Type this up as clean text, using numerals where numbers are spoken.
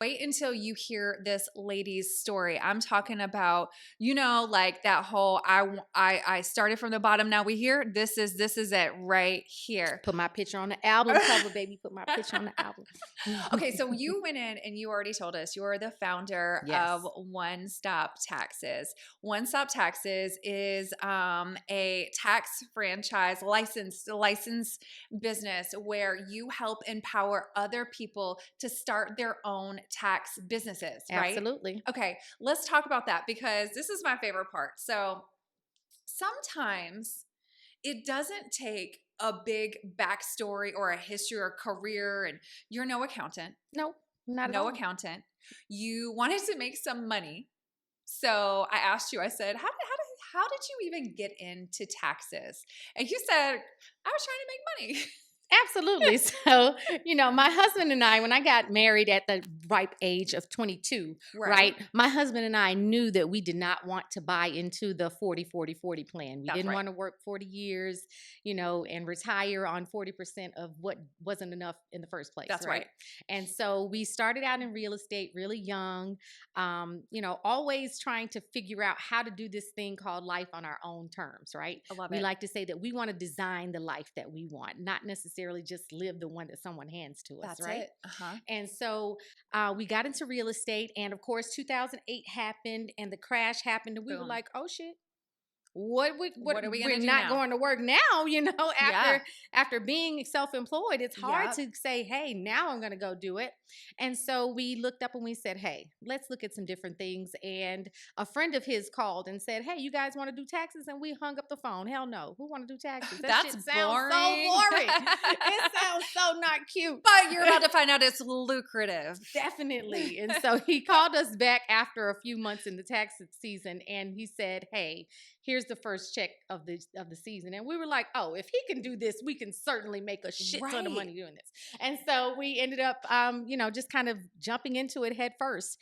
Wait until you hear this lady's story. I'm talking about, like that whole I started from the bottom. Now we here. This is it right here. Put my picture on the album cover, baby. Put my picture on the album. Okay, so you went in and you already told us you're the founder Yes. of One Stop Taxes. One Stop Taxes is a tax franchise licensed business where you help empower other people to start their own tax businesses, right? Absolutely. Okay, let's talk about that because this is my favorite part. So sometimes it doesn't take a big backstory or a history or career, and you're no accountant. No, not at No all. accountant. You wanted to make some money. So I asked you, I said, how did you even get into taxes? And you said, I was trying to make money. Absolutely. So, my husband and I, when I got married at the ripe age of 22, right? My husband and I knew that we did not want to buy into the 40-40-40 plan. We That's didn't right. want to work 40 years, and retire on 40% of what wasn't enough in the first place. That's right. And so we started out in real estate really young, always trying to figure out how to do this thing called life on our own terms, right? I love We it. like to say that we want to design the life that we want, not necessarily just live the one that someone hands to us. That's right? it. Uh-huh. And so we got into real estate, and of course, 2008 happened, and the crash happened, and we were Boom. like, "Oh shit, what What are we gonna we're do not now?" going to work now." Yeah. After being self-employed, it's hard Yep. to say, "Hey, now I'm going to go do it." And so we looked up and we said, "Hey, let's look at some different things." And a friend of his called and said, "Hey, you guys want to do taxes?" And we hung up the phone. Hell no, who want to do taxes? That That's shit sounds boring. so boring. It sounds so not cute. But you're about to find out it's lucrative. Definitely. And so he called us back after a few months in the tax season, and he said, "Hey, here's the first check of the season." And we were like, "Oh, if he can do this, we can certainly make a shit ton of Right. money doing this." And so we ended up just kind of jumping into it head first.